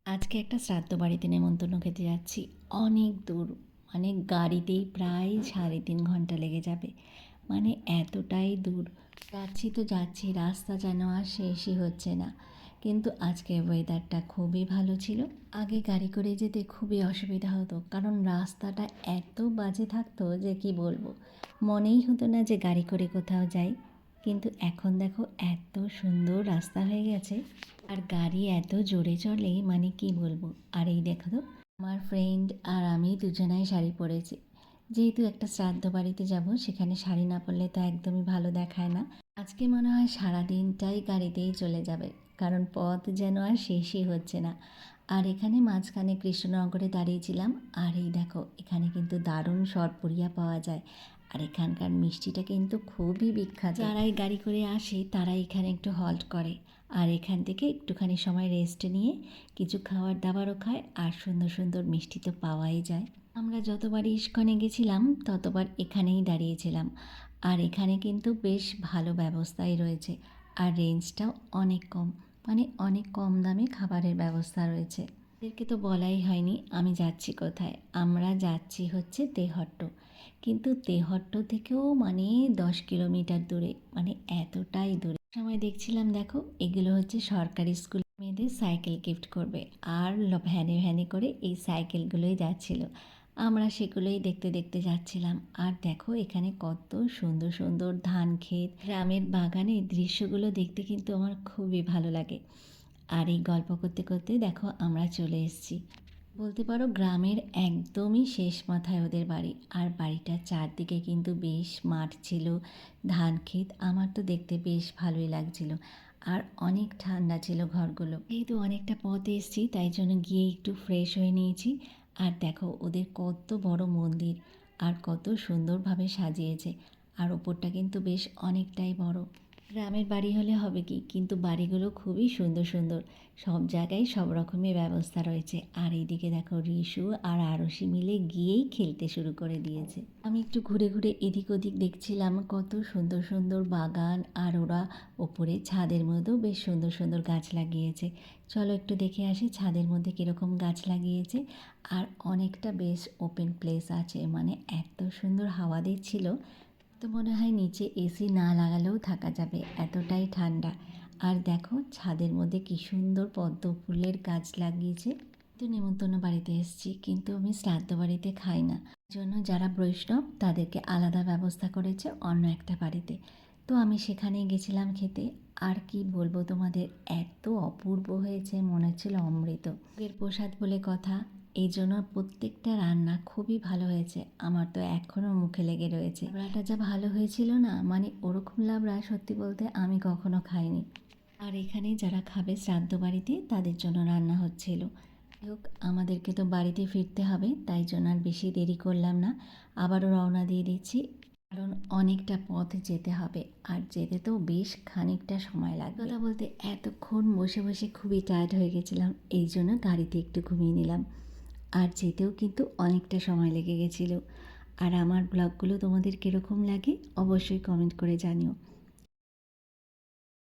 আজকে একটা শ্রাদ্ধ বাড়িতে নেমন্তন্ন খেতে যাচ্ছি। অনেক দূর, মানে গাড়িতেই প্রায় 3.5 ঘন্টা লেগে যাবে। মানে এতটাই দূর। যাচ্ছি তো যাচ্ছি, রাস্তা যেন আর শেষই হচ্ছে না। কিন্তু আজকে ওয়েদারটা খুবই ভালো ছিল। আগে গাড়ি করে যেতে খুবই অসুবিধা হতো, কারণ রাস্তাটা এত বাজে থাকতো যে কি বলবো। মনেই হতো না যে গাড়ি করে কোথাও যাই। কিন্তু এখন দেখো এত সুন্দর রাস্তা হয়ে গেছে, আর গাড়ি এত জোরে চলে, মানে কি বলবো। আর এই দেখো তো, আমার ফ্রেন্ড আর আমি দুজনাই শাড়ি পরেছি। যেহেতু একটা শ্রাদ্ধ বাড়িতে যাব, সেখানে শাড়ি না পরলে তো একদমই ভালো দেখায় না। আজকে মনে হয় সারাদিনটাই গাড়িতেই চলে যাবে, কারণ পথ যেন আর শেষই হচ্ছে না। আর এখানে মাঝখানে কৃষ্ণনগরে দাঁড়িয়েছিলাম। আর এই দেখো, এখানে কিন্তু দারুণ সরপুরিয়া পাওয়া যায়। আর এখানকার মিষ্টিটা কিন্তু খুবই বিখ্যাত। যারাই গাড়ি করে আসে তারাই এখানে একটু হল্ট করে, আর এখান থেকে একটুখানি সময় রেস্ট নিয়ে কিছু খাবার দাবারও খায়। আর সুন্দর সুন্দর মিষ্টি তো পাওয়াই যায়। আমরা যতবার ইস্কনে গেছিলাম ততবার এখানেই দাঁড়িয়েছিলাম। আর এখানে কিন্তু বেশ ভালো ব্যবস্থাই রয়েছে। আর রেঞ্জটাও অনেক কম, মানে অনেক কম দামে খাবারের ব্যবস্থা রয়েছে। এদেরকে তো বলাই হয়নি আমি যাচ্ছি কোথায়। আমরা যাচ্ছি হচ্ছে তেহট্ট। কিন্তু তেহট্ট থেকেও মানে 10 কিলোমিটার দূরে, মানে এতটাই দূরে। সময় দেখছিলাম, দেখো এগুলো হচ্ছে সরকারি স্কুল মেয়েদের সাইকেল গিফট করবে। আর ভ্যানে ভ্যানে করে এই সাইকেলগুলোই যাচ্ছিল। আমরা সেগুলোই দেখতে দেখতে যাচ্ছিলাম। আর দেখো এখানে কত সুন্দর সুন্দর ধান ক্ষেত, গ্রামের বাগানের দৃশ্যগুলো দেখতে কিন্তু আমার খুবই ভালো লাগে। আর এই গল্প করতে করতে দেখো আমরা চলে এসেছি, বলতে পারো গ্রামের একদমই শেষ মাথায় ওদের বাড়ি। আর বাড়িটার চারদিকে কিন্তু বেশ মাঠ ছিল, ধান ক্ষেত। আমার তো দেখতে বেশ ভালোই লাগছিল। আর অনেক ঠান্ডা ছিল ঘরগুলো। যেহেতু অনেকটা পথে এসেছি, তাই জন্য গিয়ে একটু ফ্রেশ হয়ে নিয়েছি। আর দেখো ওদের কত বড় মন্দির, আর কত সুন্দরভাবে সাজিয়েছে। আর ওপরটা কিন্তু বেশ অনেকটাই বড়। গ্রামের বাড়ি হলে হবে কি, কিন্তু বাড়িগুলো খুবই সুন্দর সুন্দর। সব জায়গায় সব রকমের ব্যবস্থা রয়েছে। আর এইদিকে দেখো রিশু আর আরশি মিলে গিয়েই খেলতে শুরু করে দিয়েছে। আমি একটু ঘুরে ঘুরে এদিক ওদিক দেখছিলাম কত সুন্দর সুন্দর বাগান। আর ওরা ওপরে ছাদের মধ্যেও বেশ সুন্দর সুন্দর গাছ লাগিয়েছে। চলো একটু দেখে আসি ছাদের মধ্যে কীরকম গাছ লাগিয়েছে। আর অনেকটা বেশ ওপেন প্লেস আছে, মানে এত সুন্দর হাওয়া দিচ্ছিল। তো মনে হয় নিচে এসি না লাগালেও থাকা যাবে, এতটাই ঠান্ডা। আর দেখো ছাদের মধ্যে কি সুন্দর পদ্ম ফুলের গাছ লাগিয়েছে। তো নেমন্তন্ন বাড়িতে এসেছি, কিন্তু আমি শ্রাদ্ধ বাড়িতে খাই না। জন্য যারা বৈষ্ণব তাদেরকে আলাদা ব্যবস্থা করেছে অন্য একটা বাড়িতে। তো আমি সেখানেই গেছিলাম খেতে। আর কি বলবো তোমাদের, এত অপূর্ব হয়েছে, মনে হচ্ছিল অমৃত। এর প্রসাদ বলে কথা, এই জন্য প্রত্যেকটা রান্না খুবই ভালো হয়েছে। আমার তো এখনও মুখে লেগে রয়েছে। লাবড়াটা যা ভালো হয়েছিল না, মানে ওরকম লাবড়া সত্যি বলতে আমি কখনো খাইনি। আর এখানে যারা খাবে শ্রাদ্ধ বাড়িতে তাদের জন্য রান্না হচ্ছিল। হোক, আমাদেরকে তো বাড়িতে ফিরতে হবে, তাই জন্য আর বেশি দেরি করলাম না। আবারও রওনা দিয়ে দিচ্ছি, কারণ অনেকটা পথ যেতে হবে। আর যেতে তো বেশ খানিকটা সময় লাগবে। কথা বলতে এতক্ষণ বসে বসে খুবই টায়ার্ড হয়ে গেছিলাম, এই জন্য গাড়িতে একটু ঘুমিয়ে নিলাম। আর যেতেও কিন্তু অনেকটা সময় লেগে গেছিলো। আর আমার ব্লগগুলো তোমাদের কীরকম লাগে অবশ্যই কমেন্ট করে জানিও।